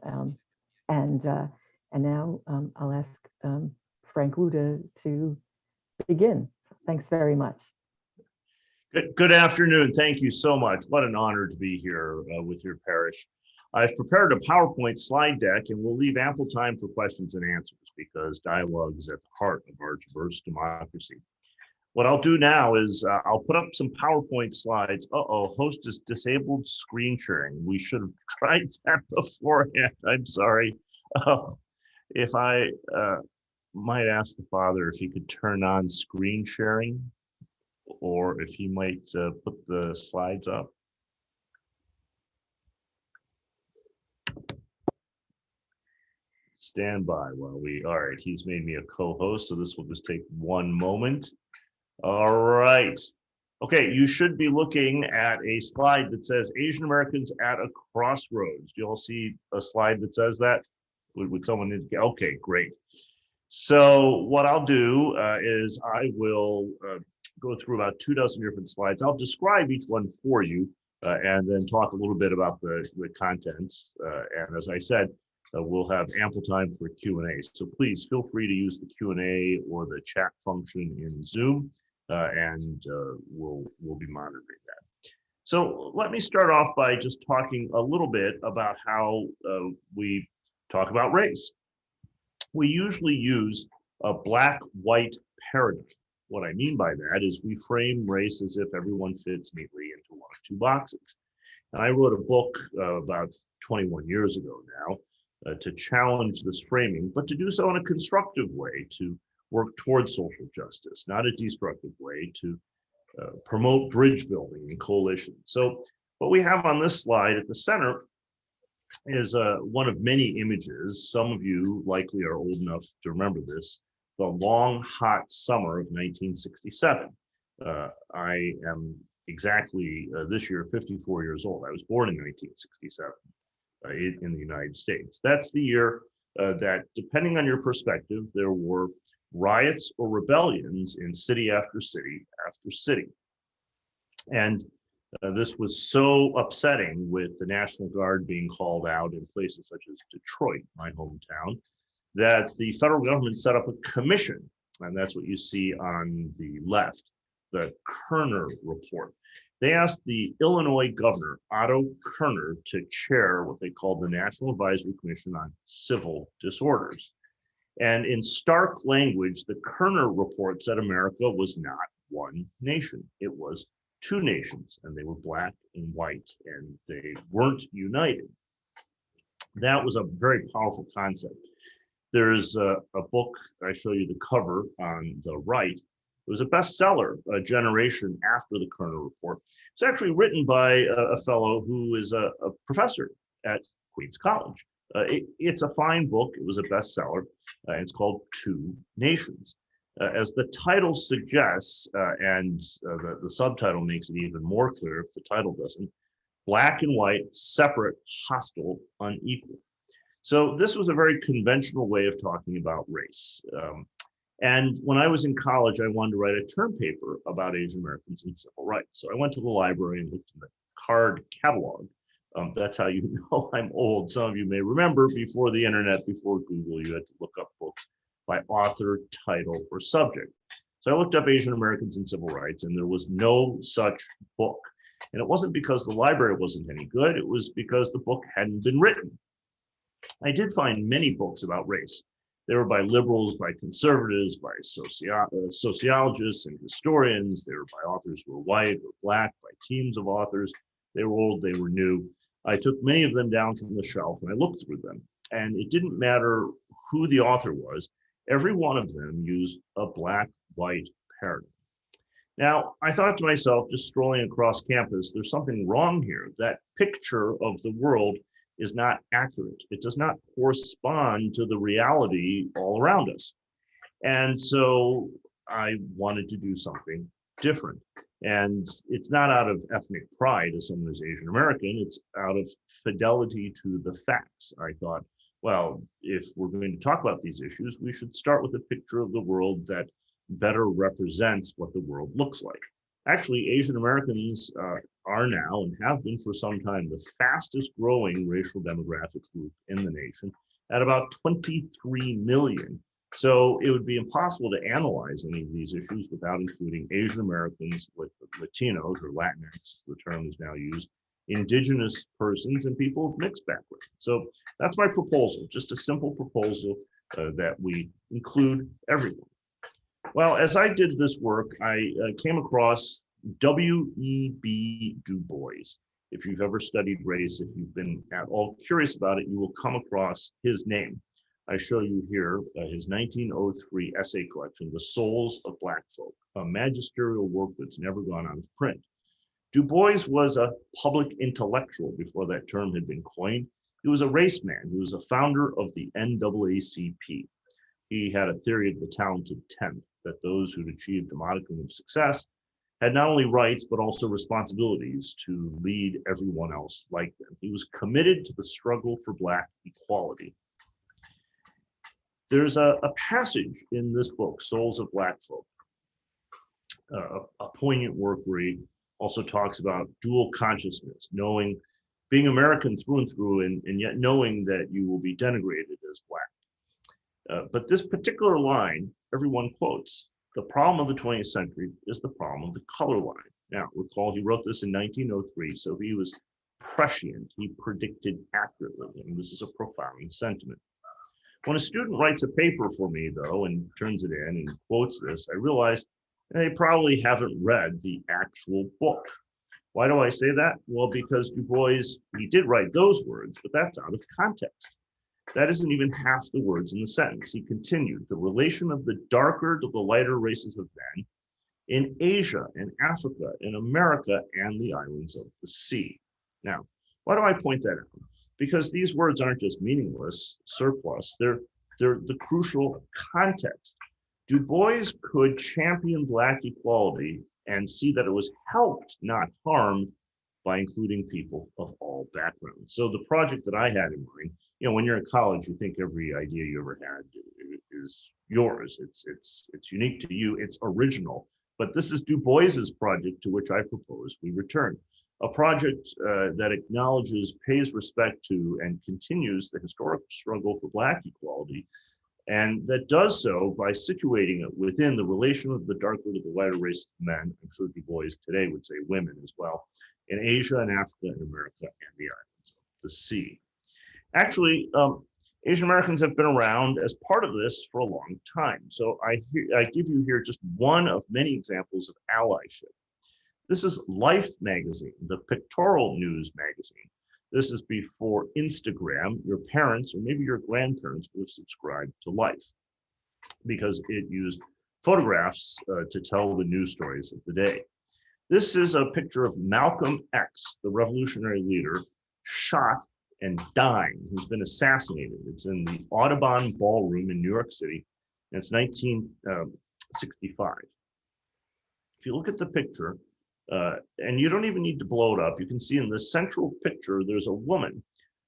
Um, and now I'll ask Frank Wu to begin. Thanks very much. Good afternoon. Thank you so much. What an honor to be here with your parish. I've prepared a PowerPoint slide deck, and we'll leave ample time for questions and answers because dialogue is at the heart of our diverse democracy. What I'll do now is I'll put up some PowerPoint slides. Host has disabled screen sharing. We should have tried that beforehand. I'm sorry. If I might ask the Father if he could turn on screen sharing, or if he might put the slides up. Stand by while all right, he's made me a co-host, so this will just take one moment. All right. Okay, you should be looking at a slide that says Asian Americans at a crossroads. Do you all see a slide that says that? Would someone, okay, great. So what I'll do is I will go through about 24 different slides. I'll describe each one for you and then talk a little bit about the contents. And as I said, we'll have ample time for Q&A. So please feel free to use the Q&A or the chat function in Zoom, and we'll be monitoring that. So let me start off by just talking a little bit about how we talk about race. We usually use a black-white paradigm. What I mean by that is we frame race as if everyone fits neatly into one of two boxes. And I wrote a book about 21 years ago now to challenge this framing, but to do so in a constructive way, to work towards social justice, not a destructive way, to promote bridge building and coalition. So what we have on this slide at the center is one of many images. Some of you likely are old enough to remember this, the long, hot summer of 1967. I am exactly this year 54 years old. I was born in 1967 in the United States. That's the year that, depending on your perspective, there were riots or rebellions in city after city after city. And this was so upsetting, with the National Guard being called out in places such as Detroit, my hometown, that the federal government set up a commission, and that's what you see on the left, the Kerner Report. They asked the Illinois governor, Otto Kerner, to chair what they called the National Advisory Commission on Civil Disorders. And in stark language, the Kerner Report said America was not one nation. It was two nations, and they were black and white, and they weren't united. That was a very powerful concept. There's a book, I show you the cover on the right. It was a bestseller a generation after the Kerner Report. It's actually written by a fellow who is a professor at Queens College. It's a fine book. It was a bestseller. It's called Two Nations. As the title suggests, and the subtitle makes it even more clear if the title doesn't, black and white, separate, hostile, unequal. So this was a very conventional way of talking about race. And when I was in college, I wanted to write a term paper about Asian Americans and civil rights. So I went to the library and looked in the card catalog. That's how you know I'm old. Some of you may remember, before the internet, before Google, you had to look up books by author, title, or subject. So I looked up Asian Americans and civil rights, and there was no such book. And it wasn't because the library wasn't any good, it was because the book hadn't been written. I did find many books about race. They were by liberals, by conservatives, by sociologists and historians. They were by authors who were white or black, by teams of authors. They were old, they were new. I took many of them down from the shelf and I looked through them. And it didn't matter who the author was. Every one of them used a black-white paradigm. Now, I thought to myself, just strolling across campus, there's something wrong here. That picture of the world is not accurate. It does not correspond to the reality all around us. And so I wanted to do something different. And it's not out of ethnic pride as someone who's Asian American, it's out of fidelity to the facts. I thought, well, if we're going to talk about these issues, we should start with a picture of the world that better represents what the world looks like. Actually, Asian Americans are now and have been for some time the fastest growing racial demographic group in the nation at about 23 million. So it would be impossible to analyze any of these issues without including Asian Americans, Latinos, or Latinx, as the term is now used, indigenous persons, and people of mixed background. So that's my proposal, just a simple proposal that we include everyone. Well, as I did this work, I came across W.E.B. Du Bois. If you've ever studied race, if you've been at all curious about it, you will come across his name. I show you here his 1903 essay collection, The Souls of Black Folk, a magisterial work that's never gone out of print. Du Bois was a public intellectual before that term had been coined. He was a race man. He was a founder of the NAACP. He had a theory of the talented 10, that those who'd achieved a modicum of success had not only rights, but also responsibilities to lead everyone else like them. He was committed to the struggle for Black equality. There's a passage in this book, Souls of Black Folk, a poignant work where he also talks about dual consciousness, knowing, being American through and through, and yet knowing that you will be denigrated as Black. But this particular line, everyone quotes, the problem of the 20th century is the problem of the color line. Now, recall he wrote this in 1903, so he was prescient. He predicted accurately, and this is a profound sentiment. When a student writes a paper for me, though, and turns it in and quotes this, I realize they probably haven't read the actual book. Why do I say that? Well, because Du Bois, he did write those words, but that's out of context. That isn't even half the words in the sentence. He continued, the relation of the darker to the lighter races of men in Asia and Africa, in America, and the islands of the sea. Now, why do I point that out? Because these words aren't just meaningless, surplus, they're the crucial context. Du Bois could champion Black equality and see that it was helped, not harmed, by including people of all backgrounds. So the project that I had in mind, when you're in college, you think every idea you ever had is yours. It's unique to you. It's original. But this is Du Bois's project, to which I propose we return. A project that acknowledges, pays respect to, and continues the historic struggle for Black equality, and that does so by situating it within the relation of the darker to the lighter race of men. I'm sure Du Bois today would say women as well, in Asia and Africa and America and the islands of the sea. Actually, Asian Americans have been around as part of this for a long time. So I give you here just one of many examples of allyship. This is Life magazine, the pictorial news magazine. This is before Instagram. Your parents or maybe your grandparents would have subscribed to Life because it used photographs to tell the news stories of the day. This is a picture of Malcolm X, the revolutionary leader, shot and dying. He's been assassinated. It's in the Audubon Ballroom in New York City. And it's 1965. If you look at the picture, and you don't even need to blow it up, you can see in the central picture, there's a woman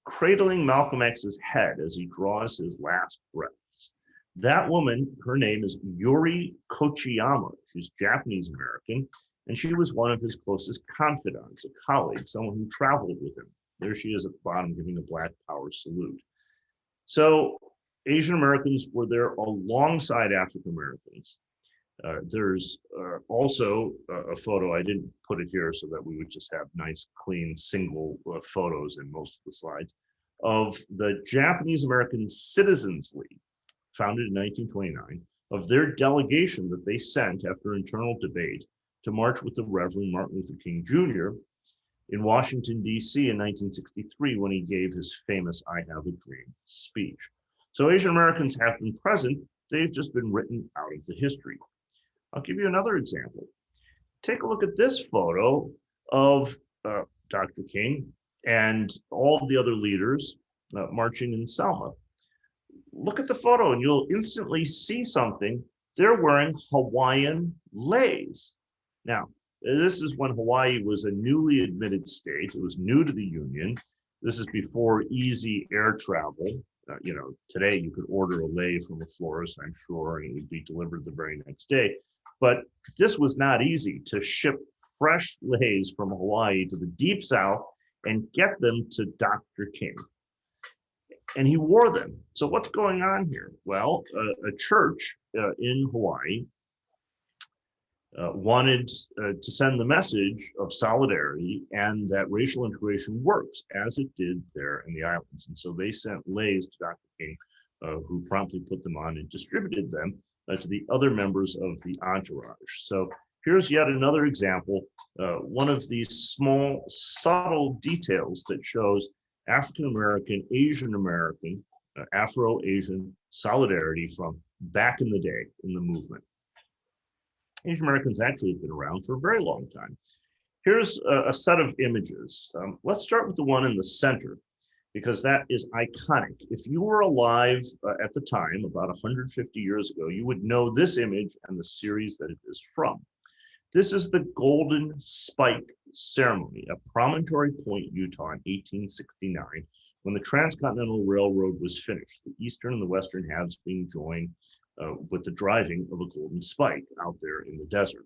cradling Malcolm X's head as he draws his last breaths. That woman, her name is Yuri Kochiyama. She's Japanese American, and she was one of his closest confidants, a colleague, someone who traveled with him. There she is at the bottom giving a Black Power salute. So Asian Americans were there alongside African Americans. There's also a photo, I didn't put it here so that we would just have nice, clean, single photos in most of the slides, of the Japanese American Citizens League, founded in 1929, of their delegation that they sent after internal debate to march with the Reverend Martin Luther King Jr. in Washington, D.C. in 1963 when he gave his famous I Have a Dream speech. So Asian Americans have been present, they've just been written out of the history. I'll give you another example. Take a look at this photo of Dr. King and all of the other leaders marching in Selma. Look at the photo and you'll instantly see something. They're wearing Hawaiian leis. Now, this is when Hawaii was a newly admitted state. It was new to the Union. This is before easy air travel. Today you could order a lei from a florist, I'm sure, and it would be delivered the very next day. But this was not easy to ship fresh leis from Hawaii to the deep south and get them to Dr. King. And he wore them. So what's going on here? Well, a church in Hawaii wanted to send the message of solidarity and that racial integration works, as it did there in the islands. And so they sent leis to Dr. King, who promptly put them on and distributed them to the other members of the entourage. So here's yet another example, one of these small, subtle details that shows African-American, Asian-American, Afro-Asian solidarity from back in the day in the movement. Asian Americans actually have been around for a very long time. Here's a set of images. Let's start with the one in the center, because that is iconic. If you were alive at the time, about 150 years ago, you would know this image and the series that it is from. This is the Golden Spike Ceremony at Promontory Point, Utah in 1869, when the Transcontinental Railroad was finished, the eastern and the western halves being joined with the driving of a golden spike out there in the desert.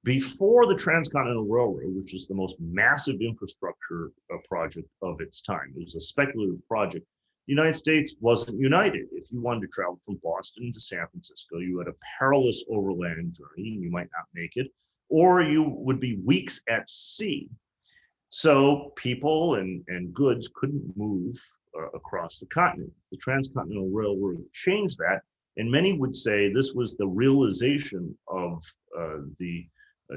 Before the Transcontinental Railroad, which is the most massive infrastructure project of its time, it was a speculative project, the United States wasn't united. If you wanted to travel from Boston to San Francisco, you had a perilous overland journey and you might not make it, or you would be weeks at sea. So people and goods couldn't move across the continent. The Transcontinental Railroad changed that, and many would say this was the realization of the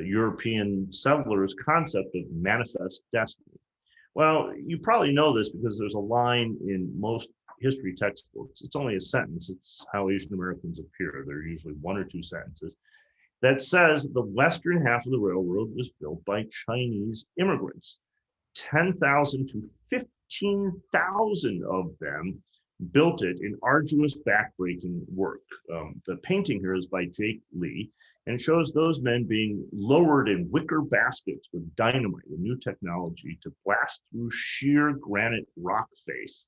European settlers' concept of manifest destiny. Well, you probably know this because there's a line in most history textbooks. It's only a sentence. It's how Asian Americans appear. They're usually one or two sentences that says the western half of the railroad was built by Chinese immigrants. 10,000 to 15,000 of them built it in arduous backbreaking work. The painting here is by Jake Lee, and it shows those men being lowered in wicker baskets with dynamite, a new technology to blast through sheer granite rock face.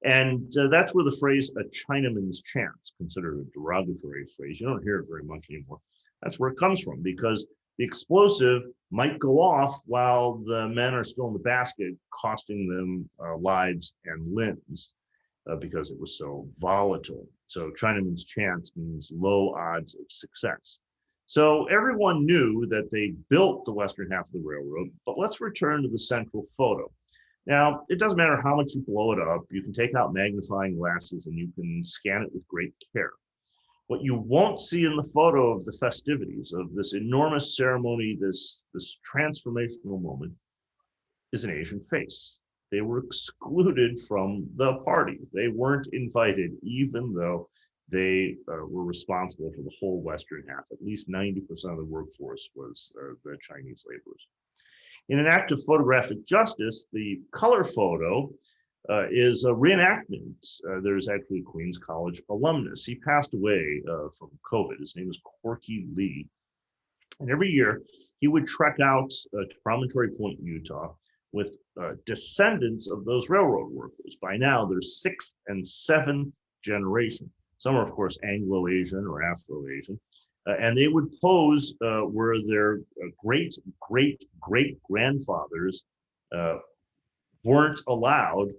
And that's where the phrase "a Chinaman's chance," considered a derogatory phrase, you don't hear it very much anymore. That's where it comes from, because the explosive might go off while the men are still in the basket, costing them lives and limbs because it was so volatile. So Chinaman's chance means low odds of success. So everyone knew that they built the western half of the railroad, but let's return to the central photo. Now, it doesn't matter how much you blow it up. You can take out magnifying glasses and you can scan it with great care. What you won't see in the photo of the festivities of this enormous ceremony, this transformational moment, is an Asian face. They were excluded from the party. They weren't invited, even though they were responsible for the whole western half. At least 90% of the workforce was the Chinese laborers. In an act of photographic justice, the color photo is a reenactment. There's actually a Queens College alumnus. He passed away from COVID. His name is Corky Lee. And every year he would trek out to Promontory Point, Utah, with descendants of those railroad workers. By now, they're 6th and 7th generation. Some are, of course, Anglo-Asian or Afro-Asian. And they would pose where their great-great-great-grandfathers weren't allowed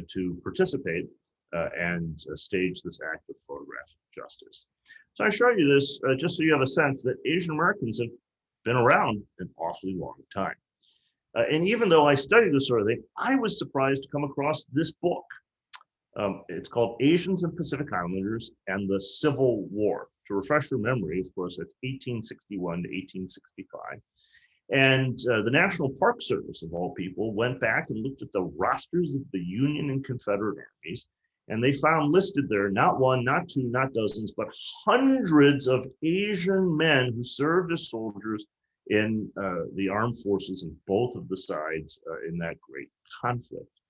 to participate and stage this act of photographic justice. So I show you this just so you have a sense that Asian Americans have been around an awfully long time. And even though I studied this sort of thing, I was surprised to come across this book. It's called Asians and Pacific Islanders and the Civil War. To refresh your memory, of course, that's 1861 to 1865. And the National Park Service, of all people, went back and looked at the rosters of the Union and Confederate armies, and they found listed there not one, not two, not dozens, but hundreds of Asian men who served as soldiers in the armed forces in both of the sides in that great conflict.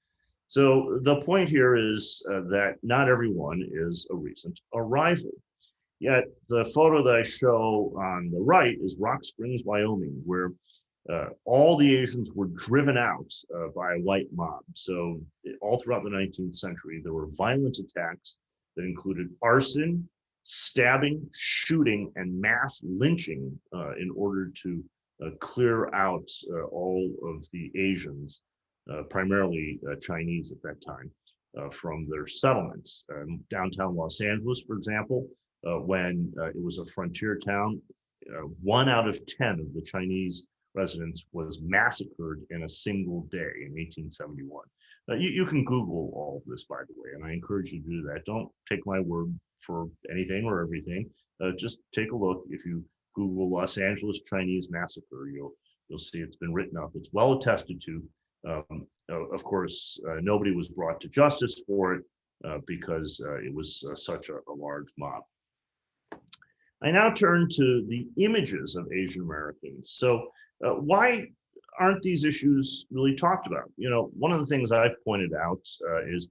So the point here is that not everyone is a recent arrival. Yet the photo that I show on the right is Rock Springs, Wyoming, where all the Asians were driven out by a white mob. So all throughout the 19th century, there were violent attacks that included arson, stabbing, shooting, and mass lynching in order to clear out all of the Asians, primarily Chinese at that time, from their settlements. Downtown Los Angeles, for example, when it was a frontier town, 1 out of 10 of the Chinese residents was massacred in a single day in 1871. You can Google all of this, by the way, and I encourage you to do that. Don't take my word for anything or everything. Just take a look. If you Google Los Angeles Chinese massacre, you'll see it's been written up. It's well attested to. Of course, nobody was brought to justice for it because it was such a large mob. I now turn to the images of Asian Americans. So why aren't these issues really talked about? You know, one of the things I've pointed out is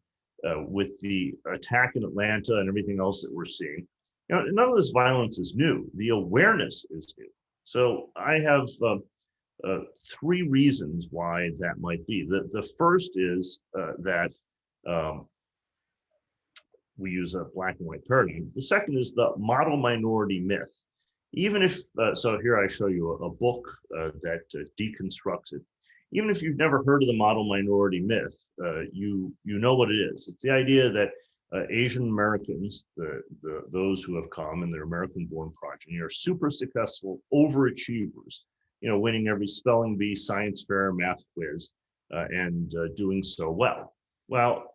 with the attack in Atlanta and everything else that we're seeing, you know, none of this violence is new. The awareness is new. So I have 3 reasons why that might be. The first is that we use a black and white paradigm. The second is the model minority myth. Even if, so here I show you a book that deconstructs it. Even if you've never heard of the model minority myth, you know what it is. It's the idea that Asian Americans, those who have come in their American-born progeny, are super successful overachievers, you know, winning every spelling bee, science fair, math quiz, and doing so well. Well,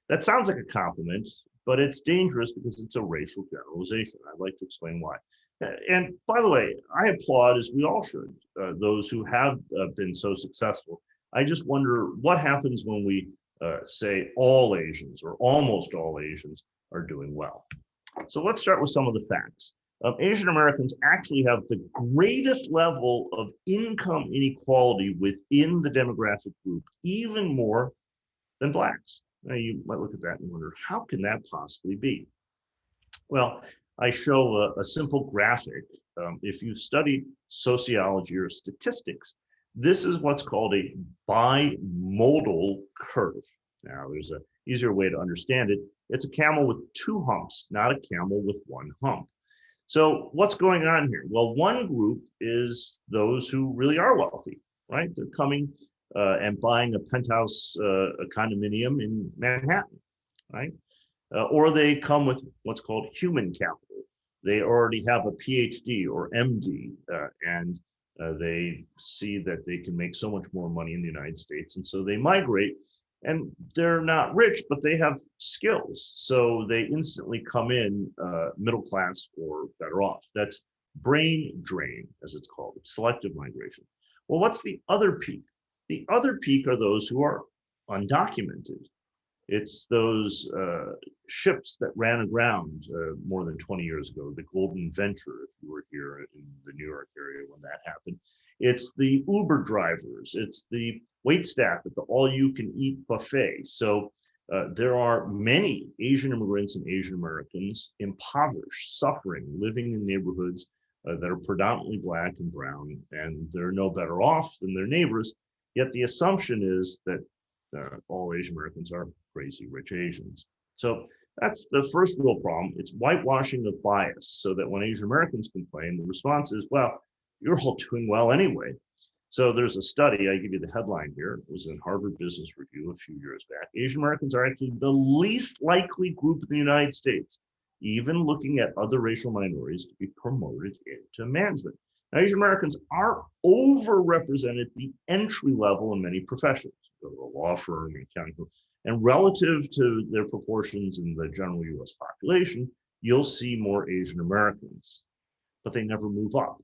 that sounds like a compliment, but it's dangerous because it's a racial generalization. I'd like to explain why. And by the way, I applaud, as we all should, those who have been so successful. I just wonder what happens when we say all Asians or almost all Asians are doing well. So let's start with some of the facts. Asian Americans actually have the greatest level of income inequality within the demographic group, even more than Blacks. Now you might look at that and wonder, how can that possibly be? Well, I show a simple graphic. If you study sociology or statistics, this is what's called a bimodal curve. Now, there's an easier way to understand it. It's a camel with 2 humps, not a camel with 1 hump. So what's going on here? Well, one group is those who really are wealthy, right? They're coming and buying a penthouse a condominium in Manhattan, right? Or they come with what's called human capital. They already have a PhD or MD, and they see that they can make so much more money in the United States. And so they migrate, and they're not rich, but they have skills. So they instantly come in middle class or better off. That's brain drain, as it's called. It's selective migration. Well, what's the other peak? The other peak are those who are undocumented. It's those ships that ran aground more than 20 years ago, the Golden Venture, if you were here in the New York area when that happened. It's the Uber drivers. It's the wait staff at the all-you-can-eat buffet. So there are many Asian immigrants and Asian Americans impoverished, suffering, living in neighborhoods that are predominantly Black and brown, and they're no better off than their neighbors. Yet the assumption is that all Asian Americans are crazy rich Asians. So that's the first real problem. It's whitewashing of bias, so that when Asian Americans complain, the response is, well, you're all doing well anyway. So there's a study, I give you the headline here, it was in Harvard Business Review a few years back. Asian Americans are actually the least likely group in the United States, even looking at other racial minorities, to be promoted into management. Now, Asian Americans are overrepresented at the entry level in many professions, go to a law firm, an accounting firm, and relative to their proportions in the general US population, you'll see more Asian Americans, but they never move up.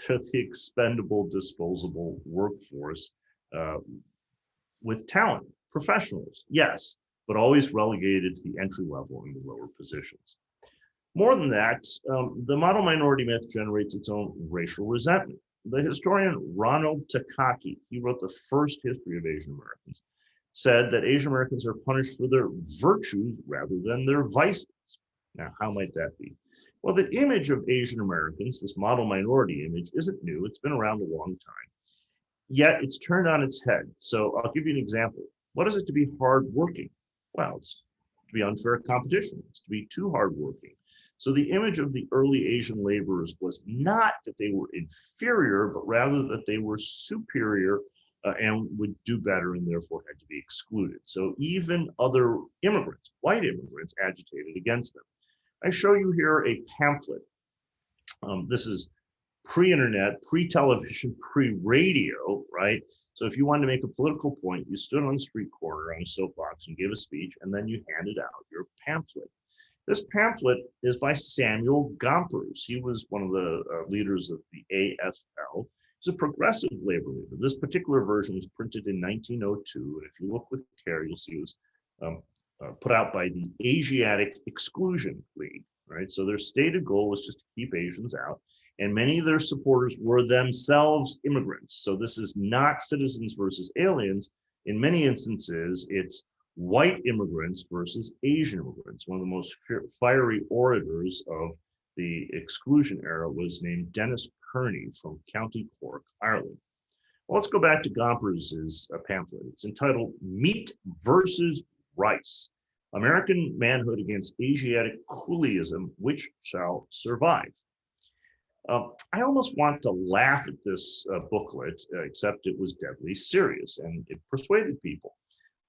They're the expendable, disposable workforce with talent, professionals, yes, but always relegated to the entry level and the lower positions. More than that, the model minority myth generates its own racial resentment. The historian Ronald Takaki, he wrote the first history of Asian Americans, said that Asian Americans are punished for their virtues rather than their vices. Now, how might that be? Well, the image of Asian Americans, this model minority image, isn't new. It's been around a long time. Yet it's turned on its head. So I'll give you an example. What is it to be hardworking? Well, it's to be unfair competition. It's to be too hardworking. So the image of the early Asian laborers was not that they were inferior, but rather that they were superior and would do better and therefore had to be excluded. So even other immigrants, white immigrants, agitated against them. I show you here a pamphlet. This is pre-internet, pre-television, pre-radio, right? So if you wanted to make a political point, you stood on the street corner on a soapbox and gave a speech, and then you handed out your pamphlet. This pamphlet is by Samuel Gompers. He was one of the leaders of the AFL. He's a progressive labor leader. This particular version was printed in 1902, and if you look with care, you'll see it was put out by the Asiatic Exclusion League, right? So their stated goal was just to keep Asians out, and many of their supporters were themselves immigrants. So this is not citizens versus aliens. In many instances, it's white immigrants versus Asian immigrants. One of the most fiery orators of the exclusion era was named Dennis Kearney from County Cork, Ireland. Well, let's go back to Gompers' pamphlet. It's entitled Meat versus Rice, American Manhood Against Asiatic Cooleyism, Which Shall Survive? I almost want to laugh at this booklet, except it was deadly serious and it persuaded people.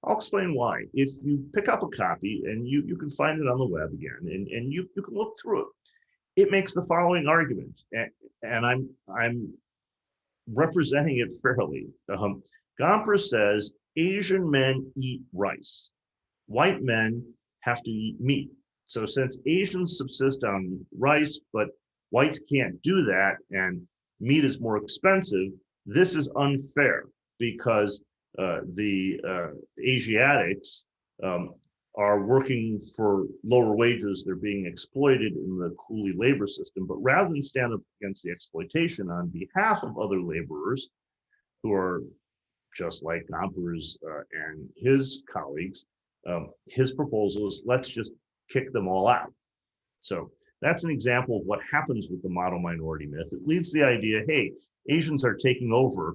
I'll explain why. If you pick up a copy, and you can find it on the web again, and you can look through it, it makes the following argument, and I'm representing it fairly. Gompers says Asian men eat rice, white men have to eat meat. So since Asians subsist on rice, but whites can't do that, and meat is more expensive, this is unfair because the Asiatics are working for lower wages. They're being exploited in the coolie labor system. But rather than stand up against the exploitation on behalf of other laborers who are just like Gompers and his colleagues, his proposal is let's just kick them all out. So that's an example of what happens with the model minority myth. It leads to the idea, hey, Asians are taking over.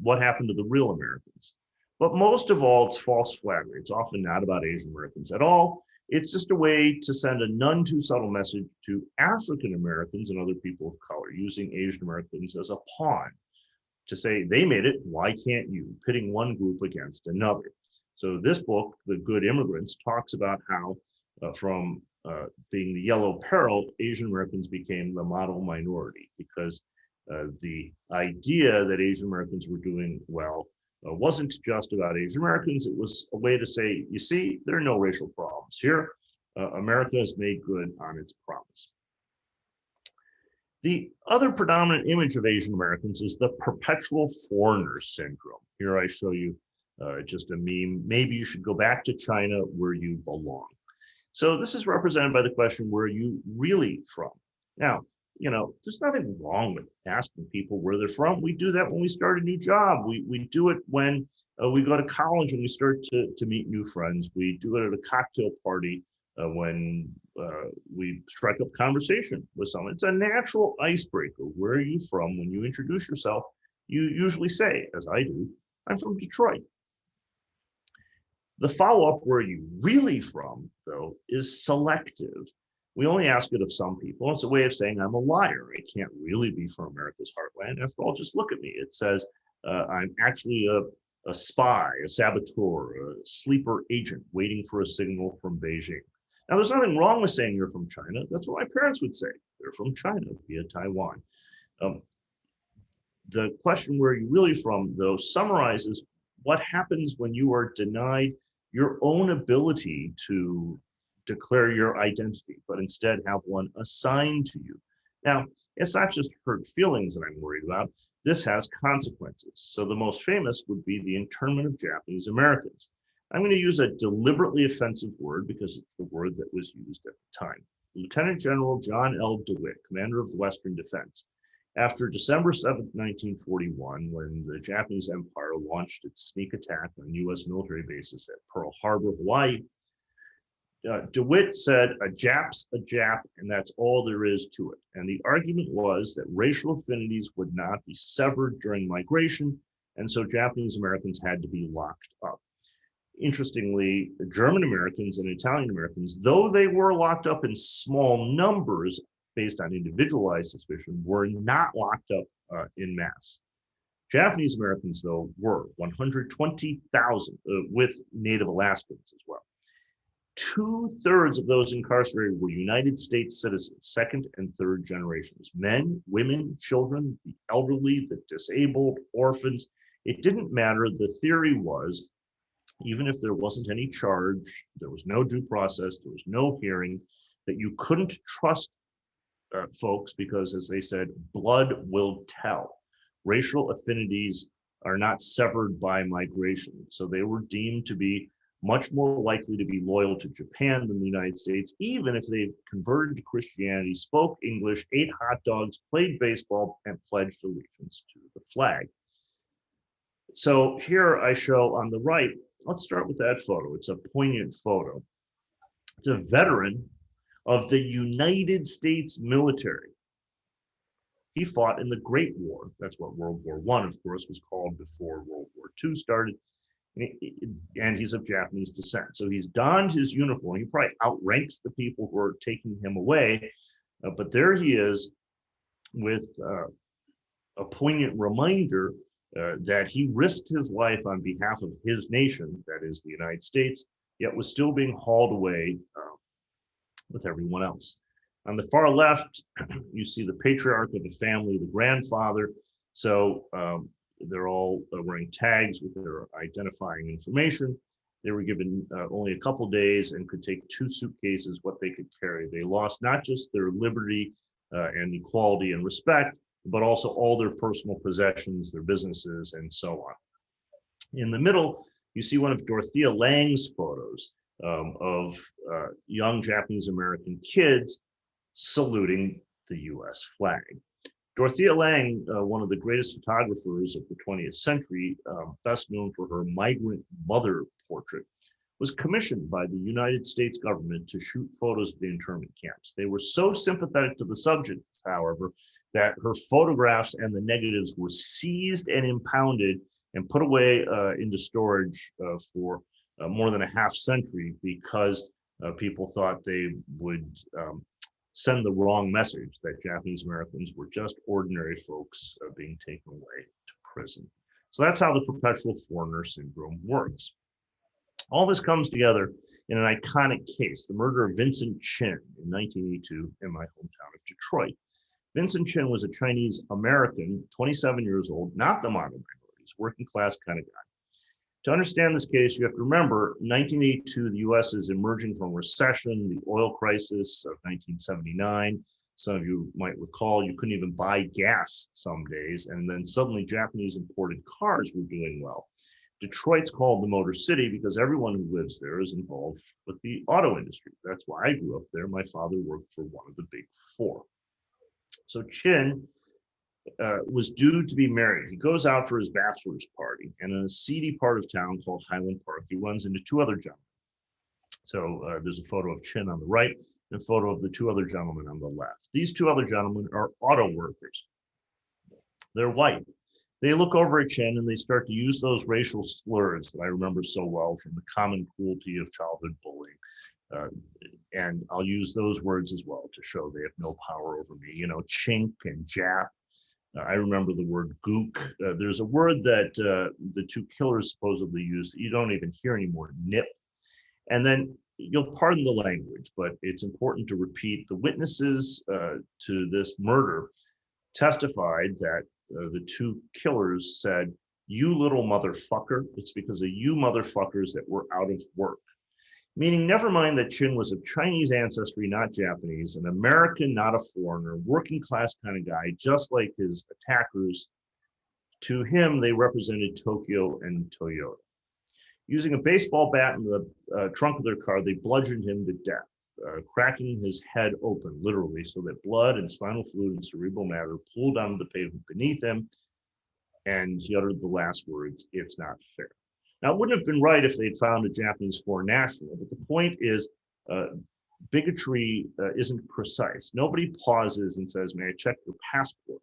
What happened to the real Americans? But most of all, it's false flattery. It's often not about Asian Americans at all. It's just a way to send a none too subtle message to African Americans and other people of color, using Asian Americans as a pawn to say they made it, why can't you? Pitting one group against another. So this book, The Good Immigrants, talks about how from being the yellow peril, Asian Americans became the model minority because the idea that Asian Americans were doing well wasn't just about Asian Americans. It was a way to say, you see, there are no racial problems here. America has made good on its promise. The other predominant image of Asian Americans is the perpetual foreigner syndrome. Here I show you just a meme. Maybe you should go back to China where you belong. So this is represented by the question, where are you really from? Now, you know, there's nothing wrong with asking people where they're from. We do that when we start a new job. We do it when we go to college and we start to meet new friends. We do it at a cocktail party when we strike up conversation with someone. It's a natural icebreaker. Where are you from? When you introduce yourself, you usually say, as I do, I'm from Detroit. The follow-up, where are you really from, though, is selective. We only ask it of some people. It's a way of saying I'm a liar. I can't really be from America's heartland. After all, just look at me. It says I'm actually a spy, a saboteur, a sleeper agent waiting for a signal from Beijing. Now, there's nothing wrong with saying you're from China. That's what my parents would say. They're from China via Taiwan. The question, where are you really from, though, summarizes what happens when you are denied your own ability to declare your identity, but instead have one assigned to you. Now, it's not just hurt feelings that I'm worried about. This has consequences. So the most famous would be the internment of Japanese Americans. I'm going to use a deliberately offensive word because it's the word that was used at the time. Lieutenant General John L. DeWitt, commander of the Western Defense, after December 7th, 1941, when the Japanese Empire launched its sneak attack on U.S. military bases at Pearl Harbor, Hawaii, DeWitt said, a Jap's a Jap, and that's all there is to it. And the argument was that racial affinities would not be severed during migration, and so Japanese Americans had to be locked up. Interestingly, German Americans and Italian Americans, though they were locked up in small numbers based on individualized suspicion, were not locked up in mass. Japanese Americans, though, were 120,000 with Native Alaskans as well. 2/3 of those incarcerated were United States citizens, second and third generations, men, women, children, the elderly, the disabled, orphans. It didn't matter. The theory was, even if there wasn't any charge, there was no due process, there was no hearing, that you couldn't trust folks because, as they said, blood will tell. Racial affinities are not severed by migration. So they were deemed to be much more likely to be loyal to Japan than the United States, even if they converted to Christianity, spoke English, ate hot dogs, played baseball, and pledged allegiance to the flag. So here I show on the right, let's start with that photo. It's a poignant photo. It's a veteran of the United States military. He fought in the Great War. That's what World War I, of course, was called before World War II started. And he's of Japanese descent. So he's donned his uniform. He probably outranks the people who are taking him away. But there he is with a poignant reminder that he risked his life on behalf of his nation, that is the United States, yet was still being hauled away with everyone else. On the far left, you see the patriarch of the family, the grandfather. So they're all wearing tags with their identifying information. They were given only a couple days and could take 2 suitcases, what they could carry. They lost not just their liberty and equality and respect, but also all their personal possessions, their businesses, and so on. In the middle, you see one of Dorothea Lange's photos of young Japanese American kids saluting the US flag. Dorothea Lange, one of the greatest photographers of the 20th century, best known for her migrant mother portrait, was commissioned by the United States government to shoot photos of the internment camps. They were so sympathetic to the subject, however, that her photographs and the negatives were seized and impounded and put away into storage for more than a half century because people thought they would send the wrong message that Japanese Americans were just ordinary folks being taken away to prison. So that's how the perpetual foreigner syndrome works. All this comes together in an iconic case, the murder of Vincent Chin in 1982 in my hometown of Detroit. Vincent Chin was a Chinese American, 27 years old, not the model minorities, working class kind of guy. To understand this case, you have to remember 1982, the US is emerging from recession, the oil crisis of 1979. Some of you might recall you couldn't even buy gas some days, and then suddenly Japanese imported cars were doing well. Detroit's called the Motor City because everyone who lives there is involved with the auto industry. That's why I grew up there. My father worked for one of the big 4. So Chin was due to be married. He goes out for his bachelor's party, and in a seedy part of town called Highland Park, he runs into 2 other gentlemen. So there's a photo of Chin on the right and a photo of the 2 other gentlemen on the left. These 2 other gentlemen are auto workers. They're white. They look over at Chin and they start to use those racial slurs that I remember so well from the common cruelty of childhood bullying. And I'll use those words as well to show they have no power over me. You know, chink and jap. I remember the word gook. There's a word that the 2 killers supposedly used that you don't even hear anymore, nip. And then you'll pardon the language, but it's important to repeat. The witnesses to this murder testified that the 2 killers said, "You little motherfucker, it's because of you motherfuckers that we're out of work." Meaning, never mind that Chin was of Chinese ancestry, not Japanese, an American, not a foreigner, working class kind of guy, just like his attackers. To him, they represented Tokyo and Toyota. Using a baseball bat in the trunk of their car, they bludgeoned him to death, cracking his head open, literally, so that blood and spinal fluid and cerebral matter pooled onto the pavement beneath him, and he uttered the last words, "It's not fair." Now, it wouldn't have been right if they'd found a Japanese foreign national, but the point is bigotry isn't precise. Nobody pauses and says, "May I check your passport?"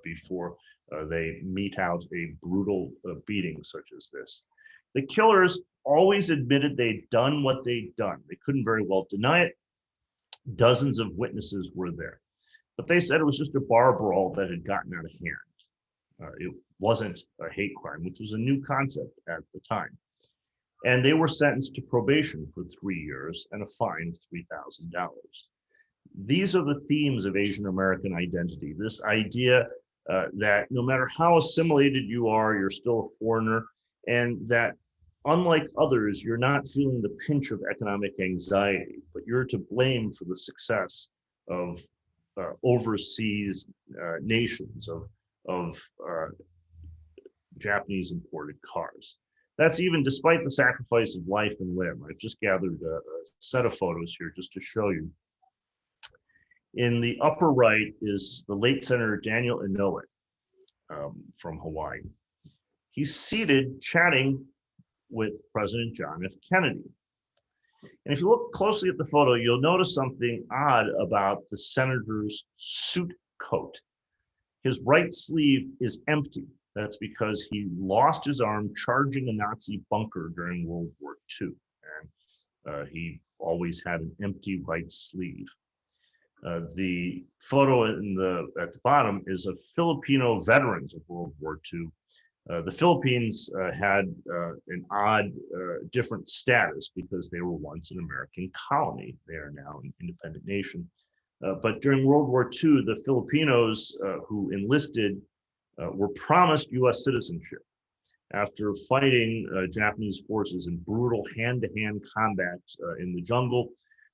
Before they mete out a brutal beating such as this. The killers always admitted they'd done what they'd done. They couldn't very well deny it. Dozens of witnesses were there. But they said it was just a bar brawl that had gotten out of hand. It wasn't a hate crime, which was a new concept at the time. And they were sentenced to probation for 3 years and a fine of $3,000. These are the themes of Asian American identity. This idea that no matter how assimilated you are, you're still a foreigner, and that unlike others, you're not feeling the pinch of economic anxiety, but you're to blame for the success of overseas nations, of Japanese imported cars. That's even despite the sacrifice of life and limb. I've just gathered a set of photos here just to show you. In the upper right is the late Senator Daniel Inouye from Hawaii. He's seated chatting with President John F. Kennedy. And if you look closely at the photo, you'll notice something odd about the senator's suit coat. His right sleeve is empty. That's because he lost his arm charging a Nazi bunker during World War II. And he always had an empty right sleeve. The photo at the bottom is of Filipino veterans of World War II. The Philippines had an odd, different status because they were once an American colony. They are now an independent nation. But during World War II, the Filipinos who enlisted were promised U.S. citizenship. After fighting Japanese forces in brutal hand-to-hand combat in the jungle,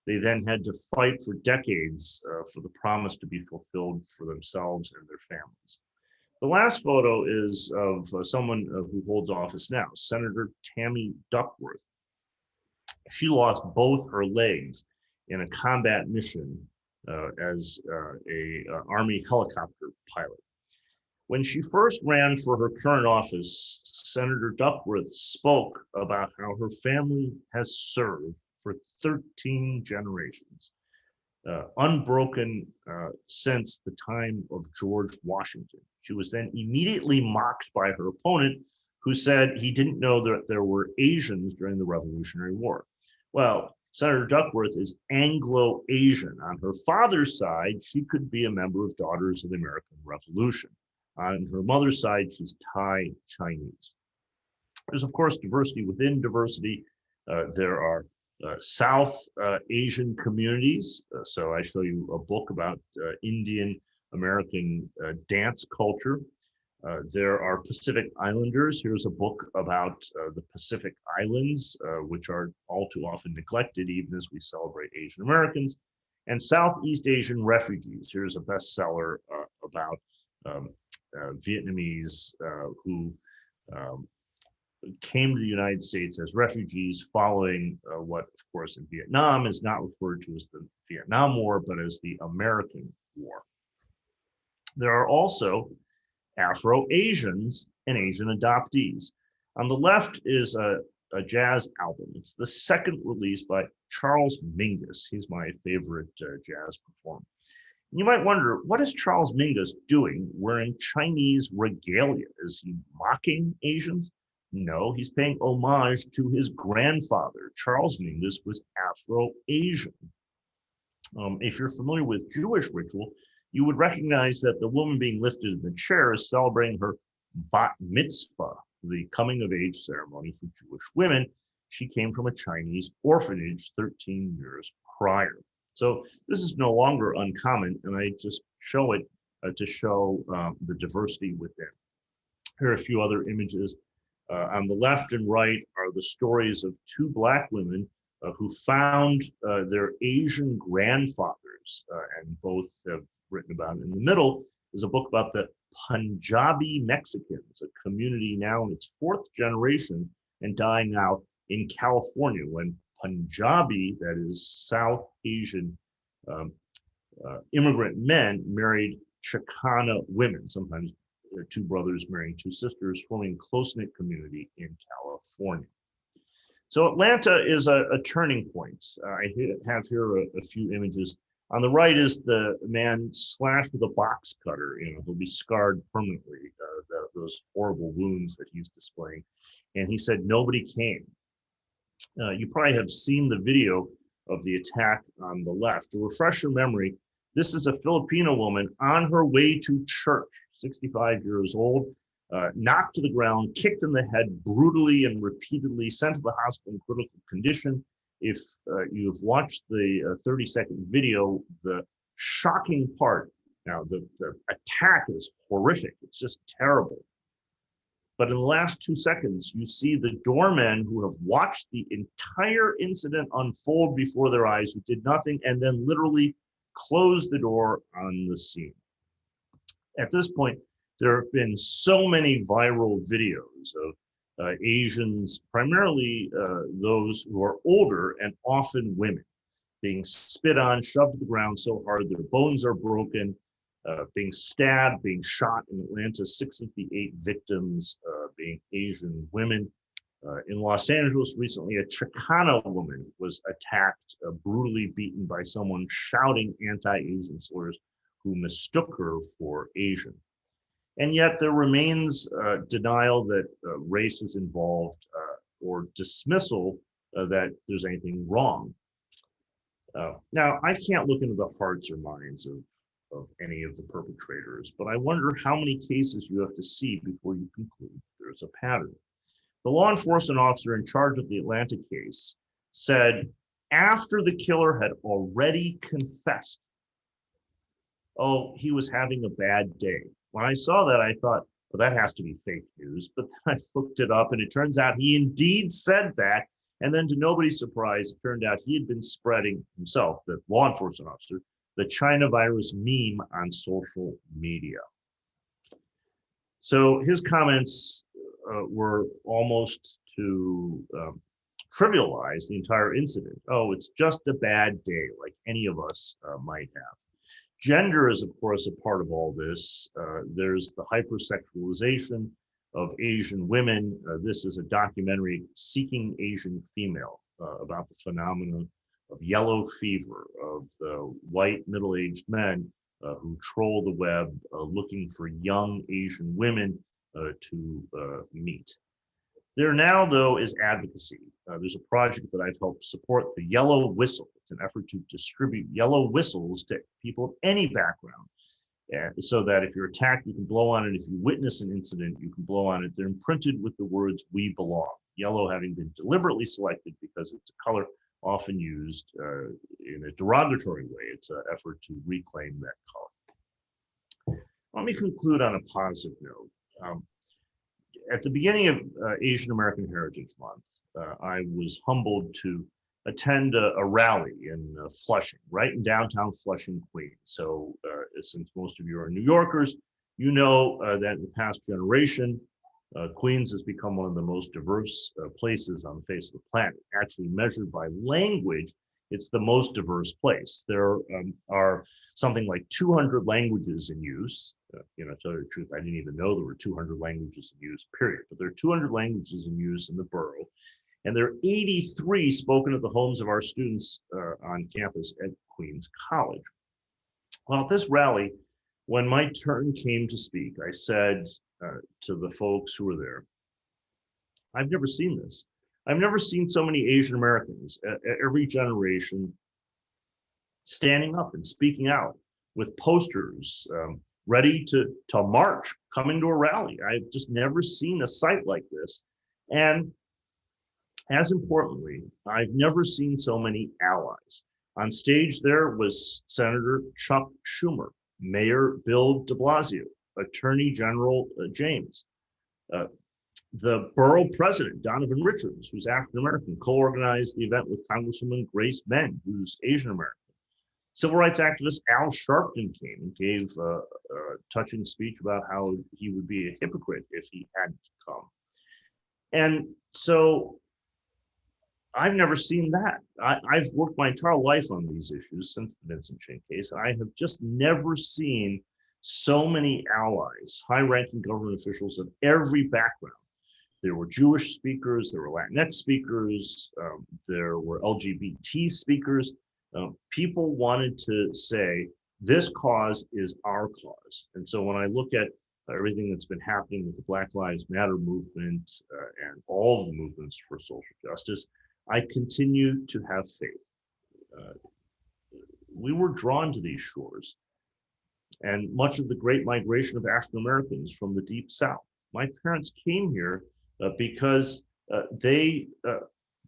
they then had to fight for decades for the promise to be fulfilled for themselves and their families. The last photo is of someone who holds office now, Senator Tammy Duckworth. She lost both her legs in a combat mission as an Army helicopter pilot. When she first ran for her current office, Senator Duckworth spoke about how her family has served for 13 generations, unbroken since the time of George Washington. She was then immediately mocked by her opponent, who said he didn't know that there were Asians during the Revolutionary War. Well, Senator Duckworth is Anglo-Asian. On her father's side, she could be a member of Daughters of the American Revolution. On her mother's side, she's Thai Chinese. There's, of course, diversity within diversity. There are South Asian communities. So I show you a book about Indian American dance culture. There are Pacific Islanders. Here's a book about the Pacific Islands, which are all too often neglected, even as we celebrate Asian Americans. And Southeast Asian refugees. Here's a bestseller about Vietnamese who came to the United States as refugees following what, of course, in Vietnam is not referred to as the Vietnam War, but as the American War. There are also Afro-Asians and Asian adoptees. On the left is a jazz album. It's the second release by Charles Mingus. He's my favorite jazz performer. You might wonder, what is Charles Mingus doing wearing Chinese regalia? Is he mocking Asians? No, he's paying homage to his grandfather. Charles Mingus was Afro-Asian. If you're familiar with Jewish ritual, you would recognize that the woman being lifted in the chair is celebrating her bat mitzvah, the coming of age ceremony for Jewish women. She came from a Chinese orphanage 13 years prior. So this is no longer uncommon, and I just show it to show the diversity within. Here are a few other images. On the left and right are the stories of two Black women who found their Asian grandfathers, and both have written about it. In the middle is a book about the Punjabi Mexicans, a community now in its fourth generation and dying out in California, when Punjabi, that is South Asian immigrant men, married Chicana women, sometimes two brothers marrying two sisters, forming a close-knit community in California. So Atlanta is a turning point. I have here a few images On the right is the man slashed with a box cutter. He'll be scarred permanently, those horrible wounds that he's displaying. And he said nobody came. You probably have seen the video of the attack on the left. To refresh your memory, this is a Filipino woman on her way to church, 65 years old, knocked to the ground, kicked in the head brutally and repeatedly, sent to the hospital in critical condition. If you've watched the 30-second video, the shocking part, now the attack is horrific. It's just terrible. But in the last 2 seconds, you see the doormen who have watched the entire incident unfold before their eyes, who did nothing, and then literally closed the door on the scene. At this point, there have been so many viral videos of Asians, primarily those who are older and often women, being spit on, shoved to the ground so hard their bones are broken, being stabbed, being shot in Atlanta, 6 of the 8 victims being Asian women. In Los Angeles recently, a Chicana woman was attacked, brutally beaten by someone shouting anti-Asian slurs who mistook her for Asian. And yet there remains denial that race is involved or dismissal that there's anything wrong. Now, I can't look into the hearts or minds of any of the perpetrators, but I wonder how many cases you have to see before you conclude there's a pattern. The law enforcement officer in charge of the Atlanta case said after the killer had already confessed, oh, he was having a bad day. When I saw that, I thought, well, that has to be fake news. But then I looked it up, and it turns out he indeed said that. And then to nobody's surprise, it turned out he had been spreading himself, the law enforcement officer, the China virus meme on social media. So his comments were almost to trivialize the entire incident. Oh, it's just a bad day, like any of us might have. Gender is, of course, a part of all this. There's the hypersexualization of Asian women. This is a documentary, Seeking Asian Female, about the phenomenon of yellow fever, of the white middle-aged men who troll the web looking for young Asian women to meet. There now, though, is advocacy. There's a project that I've helped support, the Yellow Whistle. It's an effort to distribute yellow whistles to people of any background, so that if you're attacked, you can blow on it. If you witness an incident, you can blow on it. They're imprinted with the words, "We belong." Yellow having been deliberately selected because it's a color often used in a derogatory way. It's an effort to reclaim that color. Let me conclude on a positive note. At the beginning of Asian American Heritage Month, I was humbled to attend a rally in Flushing, right in downtown Flushing, Queens. So since most of you are New Yorkers, you know that in the past generation, Queens has become one of the most diverse places on the face of the planet. Actually measured by language, it's the most diverse place. There are something like 200 languages in use. To tell you the truth, I didn't even know there were 200 languages in use, period. But there are 200 languages in use in the borough. And there are 83 spoken at the homes of our students on campus at Queens College. Well, at this rally, when my turn came to speak, I said to the folks who were there, I've never seen this. I've never seen so many Asian Americans, every generation, standing up and speaking out with posters, ready to march, coming to a rally. I've just never seen a sight like this. And as importantly, I've never seen so many allies. On stage there was Senator Chuck Schumer, Mayor Bill de Blasio, Attorney General James, the borough president, Donovan Richards, who's African-American, co-organized the event with Congresswoman Grace Meng, who's Asian-American. Civil rights activist Al Sharpton came and gave a touching speech about how he would be a hypocrite if he hadn't come. And so I've never seen that. I've worked my entire life on these issues since the Vincent case, and I have just never seen so many allies, high-ranking government officials of every background. There were Jewish speakers, there were Latinx speakers, there were LGBT speakers, people wanted to say, this cause is our cause. And so when I look at everything that's been happening with the Black Lives Matter movement and all of the movements for social justice, I continue to have faith. We were drawn to these shores, and much of the great migration of African Americans from the Deep South. My parents came here because they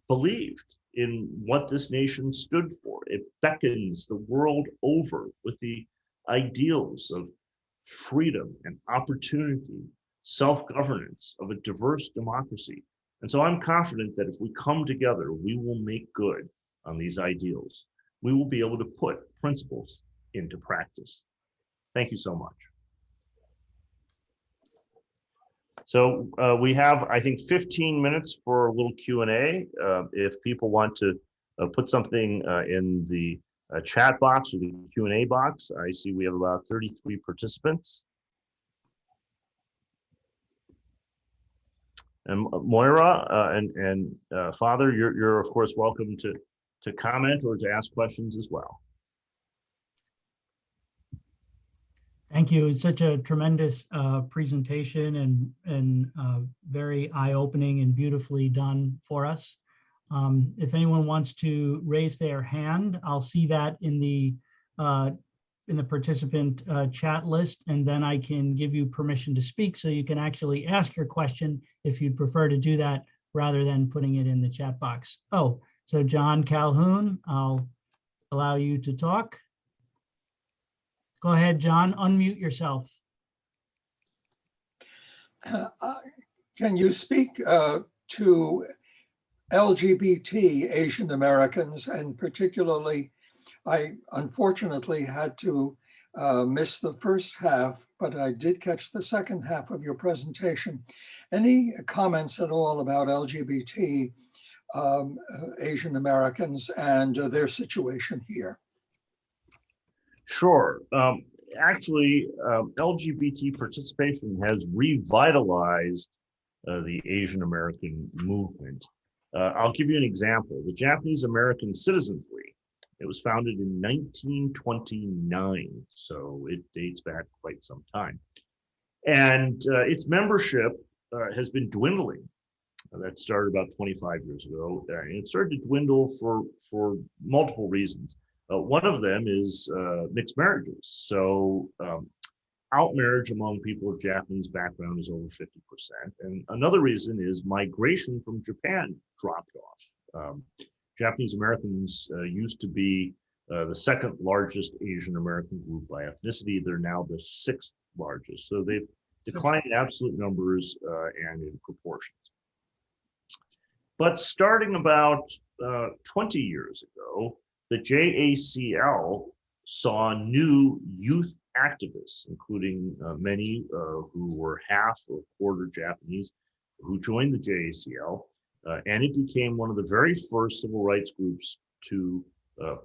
believed in what this nation stood for. It beckons the world over with the ideals of freedom and opportunity, self-governance, of a diverse democracy. And so I'm confident that if we come together, we will make good on these ideals. We will be able to put principles into practice. Thank you so much. So we have, I think, 15 minutes for a little Q&A. If people want to put something in the chat box or the Q&A box, I see we have about 33 participants. And Moira and Father, you're of course welcome to comment or to ask questions as well. Thank you. It's such a tremendous presentation and very eye-opening and beautifully done for us. If anyone wants to raise their hand, I'll see that in the participant chat list, and then I can give you permission to speak so you can actually ask your question if you'd prefer to do that rather than putting it in the chat box. Oh, so John Calhoun, I'll allow you to talk. Go ahead, John, unmute yourself. Can you speak to LGBT Asian Americans, and particularly, I unfortunately had to miss the first half, but I did catch the second half of your presentation. Any comments at all about LGBT Asian Americans and their situation here? Sure. Actually, LGBT participation has revitalized the Asian American movement. I'll give you an example. The Japanese American Citizens League, it was founded in 1929, so it dates back quite some time. And its membership has been dwindling. That started about 25 years ago, and it started to dwindle for multiple reasons. One of them is mixed marriages. So out marriage among people of Japanese background is over 50%. And another reason is migration from Japan dropped off. Japanese Americans used to be the second largest Asian American group by ethnicity. They're now the sixth largest. So they've declined in absolute numbers and in proportions. But starting about 20 years ago, the JACL saw new youth activists, including many who were half or quarter Japanese, who joined the JACL, and it became one of the very first civil rights groups to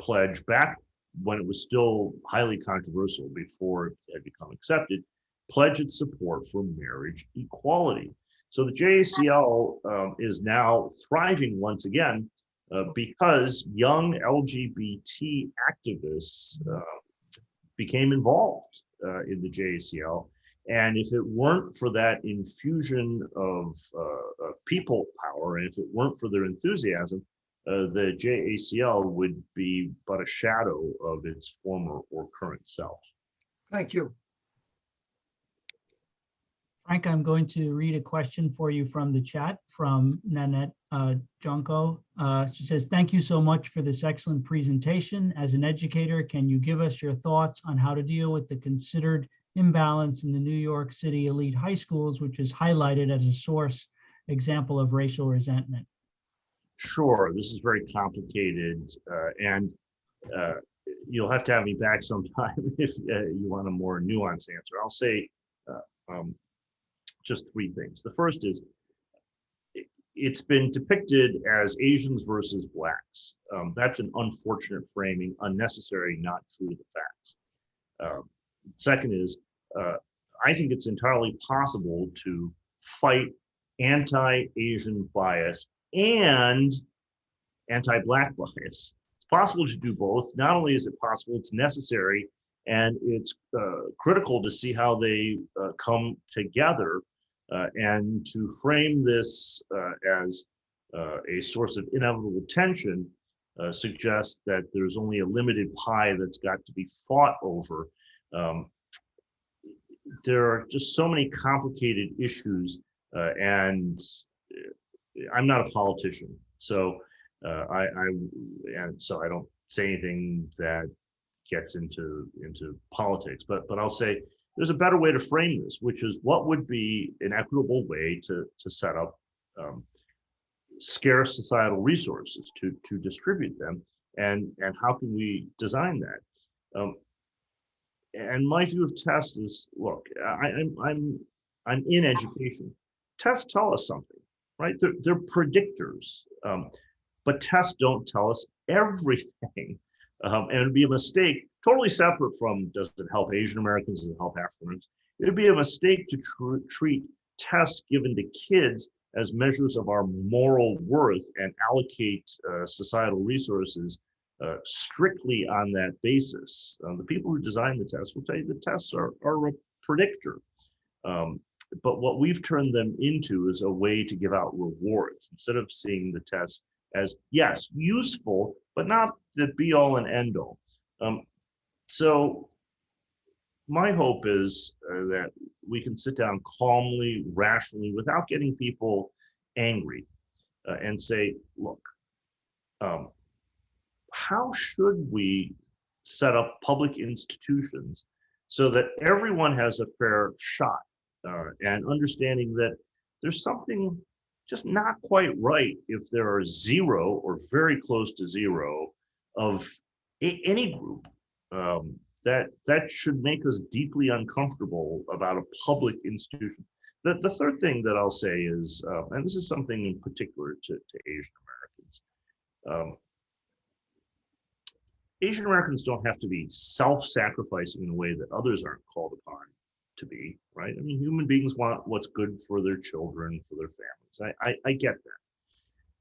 pledge, back when it was still highly controversial before it had become accepted, pledge its support for marriage equality. So the JACL is now thriving once again because young LGBT activists became involved in the JACL. And if it weren't for that infusion of people power, and if it weren't for their enthusiasm, the JACL would be but a shadow of its former or current self. Thank you. Frank, I'm going to read a question for you from the chat from Nanette Junko. She says, thank you so much for this excellent presentation. As an educator, can you give us your thoughts on how to deal with the considered imbalance in the New York City elite high schools, which is highlighted as a source example of racial resentment? Sure, this is very complicated, and you'll have to have me back sometime if you want a more nuanced answer. I'll say just three things. The first is, it's been depicted as Asians versus Blacks. That's an unfortunate framing, unnecessary, not true to the facts. Second is, I think it's entirely possible to fight anti-Asian bias and anti-Black bias. It's possible to do both. Not only is it possible, it's necessary, and it's critical to see how they come together, and to frame this as a source of inevitable tension suggests that there's only a limited pie that's got to be fought over. There are just so many complicated issues, and I'm not a politician, so so I don't say anything that gets into politics. But I'll say there's a better way to frame this, which is what would be an equitable way to set up scarce societal resources to distribute them, and how can we design that? And my view of tests is, look, I'm in education. Tests tell us something, right? They're predictors, but tests don't tell us everything. And it'd be a mistake, totally separate from does it help Asian Americans, does it help African Americans? It'd be a mistake to treat tests given to kids as measures of our moral worth and allocate societal resources strictly on that basis. The people who design the tests will tell you the tests are a predictor. But what we've turned them into is a way to give out rewards instead of seeing the test as, yes, useful, but not the be all and end all. So my hope is that we can sit down calmly, rationally, without getting people angry, and say, look, how should we set up public institutions so that everyone has a fair shot, and understanding that there's something just not quite right if there are zero or very close to zero of any group, that should make us deeply uncomfortable about a public institution. The third thing that I'll say is, and this is something in particular to Asian Americans, Asian Americans don't have to be self-sacrificing in a way that others aren't called upon to be, right? I mean, human beings want what's good for their children, for their families. I get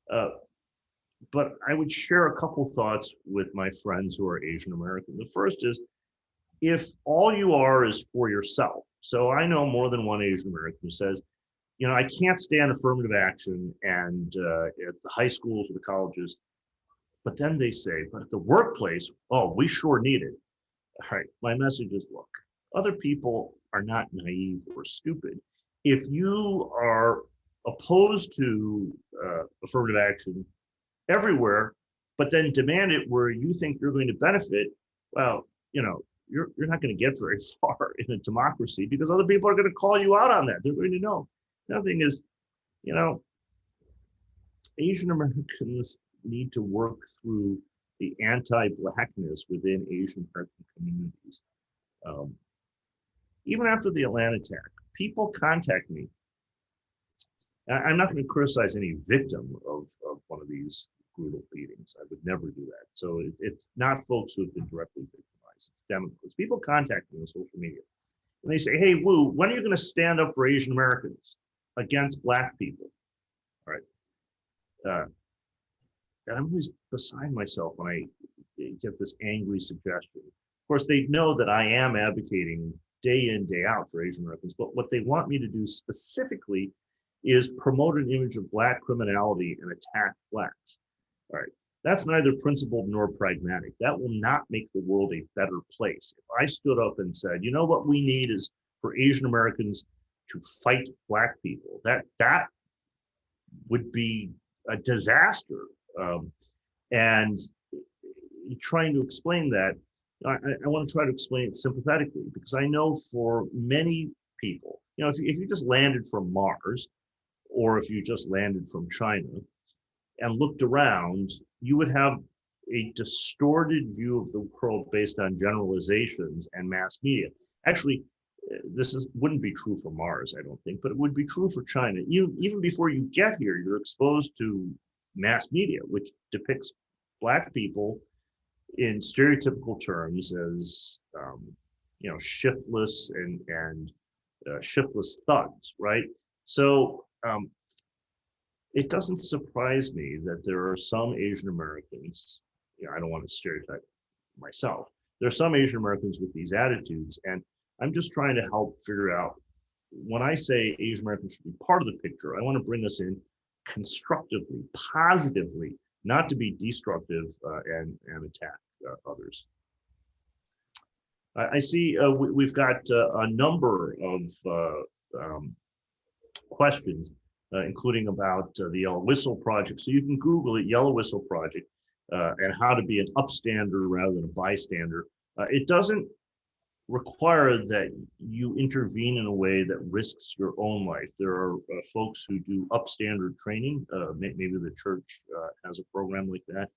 that. But I would share a couple thoughts with my friends who are Asian American. The first is, if all you are is for yourself. So I know more than one Asian American who says, you know, I can't stand affirmative action and at the high schools or the colleges. But then they say, but at the workplace, oh, we sure need it. All right, my message is, look, other people are not naive or stupid. If you are opposed to affirmative action everywhere, but then demand it where you think you're going to benefit, well, you know, you're not going to get very far in a democracy, because other people are going to call you out on that. They're going to know. The other thing is, you know, Asian Americans need to work through the anti-Blackness within Asian American communities. Even after the Atlanta attack, people contact me. I'm not going to criticize any victim of one of these brutal beatings. I would never do that. So it's not folks who have been directly victimized. It's Democrats. People contact me on social media, and they say, hey, Wu, when are you going to stand up for Asian Americans against Black people? All right. And I'm always beside myself when I get this angry suggestion. Of course, they know that I am advocating day in, day out for Asian Americans, but what they want me to do specifically is promote an image of Black criminality and attack Blacks. All right, that's neither principled nor pragmatic. That will not make the world a better place. If I stood up and said, you know what we need is for Asian Americans to fight Black people, that would be a disaster. And trying to explain that, I want to try to explain it sympathetically, because I know for many people, you know, if you just landed from Mars, or if you just landed from China and looked around, you would have a distorted view of the world based on generalizations and mass media. Actually, wouldn't be true for Mars, I don't think, but it would be true for China. Even before you get here, you're exposed to mass media, which depicts Black people in stereotypical terms as, you know, shiftless and shiftless thugs, right? So it doesn't surprise me that there are some Asian Americans I don't want to stereotype myself. There's some Asian Americans with these attitudes, and I'm just trying to help figure out, when I say Asian Americans should be part of the picture, I want to bring us in constructively, positively, not to be destructive and attack others. I see we've got a number of questions, including about the Yellow Whistle Project. So you can Google it, Yellow Whistle Project, and how to be an upstander rather than a bystander. It doesn't require that you intervene in a way that risks your own life. There are folks who do upstander training. Maybe the church has a program like that.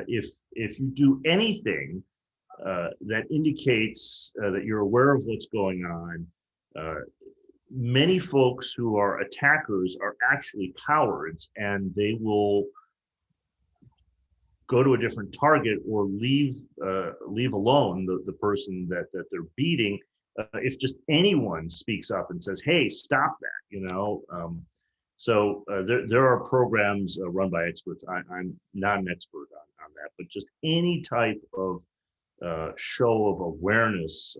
If you do anything that indicates that you're aware of what's going on, many folks who are attackers are actually cowards, and they will go to a different target or leave alone the person that they're beating if just anyone speaks up and says, "Hey, stop that!" So there are programs run by experts. I'm not an expert on that, but just any type of show of awareness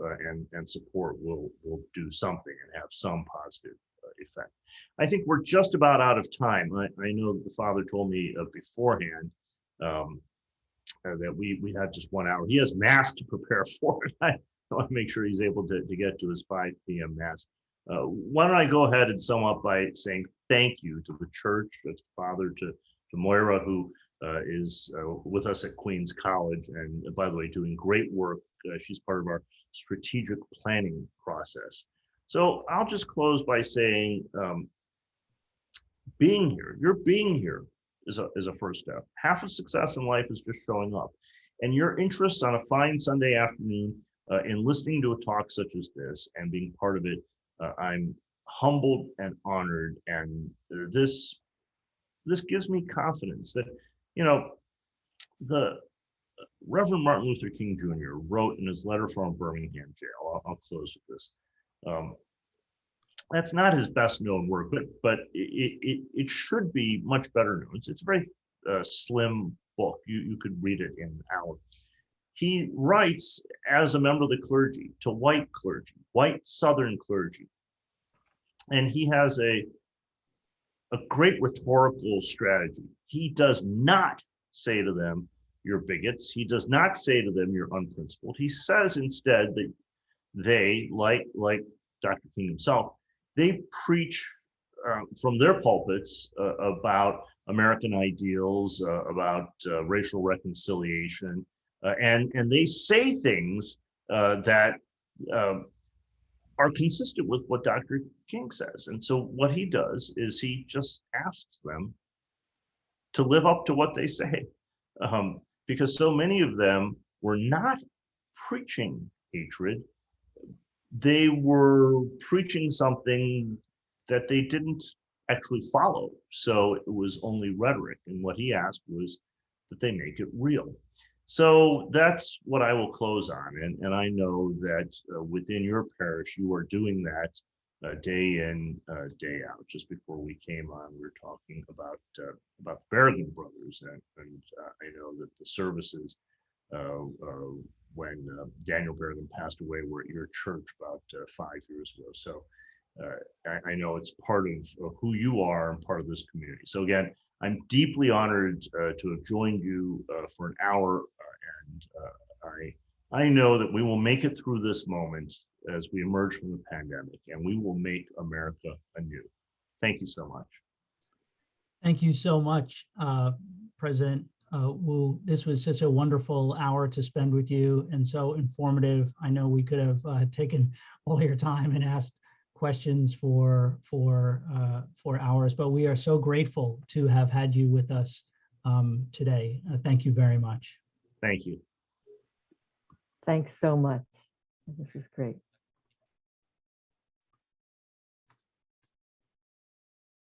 and support will do something and have some positive effect. I think we're just about out of time. I know that the father told me beforehand that we had just 1 hour. He has mass to prepare for it. I want to make sure he's able to get to his 5 p.m. mass. Why don't I go ahead and sum up by saying thank you to the church, to the father, to Moira, who is with us at Queens College, and by the way, doing great work. She's part of our strategic planning process. So I'll just close by saying, being here, your being here is a first step. Half of success in life is just showing up. And your interest on a fine Sunday afternoon in listening to a talk such as this and being part of it, I'm humbled and honored. And this gives me confidence that, the Reverend Martin Luther King Jr. wrote in his letter from Birmingham jail, I'll close with this. That's not his best known work, but it should be much better known. It's a very slim book. You could read it in an hour. He writes as a member of the clergy to white Southern clergy. And he has a great rhetorical strategy. He does not say to them, "You're bigots." He does not say to them, "You're unprincipled." He says instead that they, like Dr. King himself, they preach from their pulpits about American ideals, about racial reconciliation, and they say things that are consistent with what Dr. King says. And so what he does is he just asks them to live up to what they say, because so many of them were not preaching hatred. They were preaching something that they didn't actually follow. So it was only rhetoric. And what he asked was that they make it real. So that's what I will close on. And I know that within your parish, you are doing that day in, day out. Just before we came on, we were talking about the Berrigan brothers. And I know that the services when Daniel Berrigan passed away were at your church about 5 years ago. So I know it's part of who you are and part of this community. So again, I'm deeply honored to have joined you for an hour, and I know that we will make it through this moment as we emerge from the pandemic, and we will make America anew. Thank you so much. Thank you so much, President Wu. This was such a wonderful hour to spend with you and so informative. I know we could have taken all your time and asked questions for hours, but we are so grateful to have had you with us today. Thank you very much. Thank you. Thanks so much. This was great.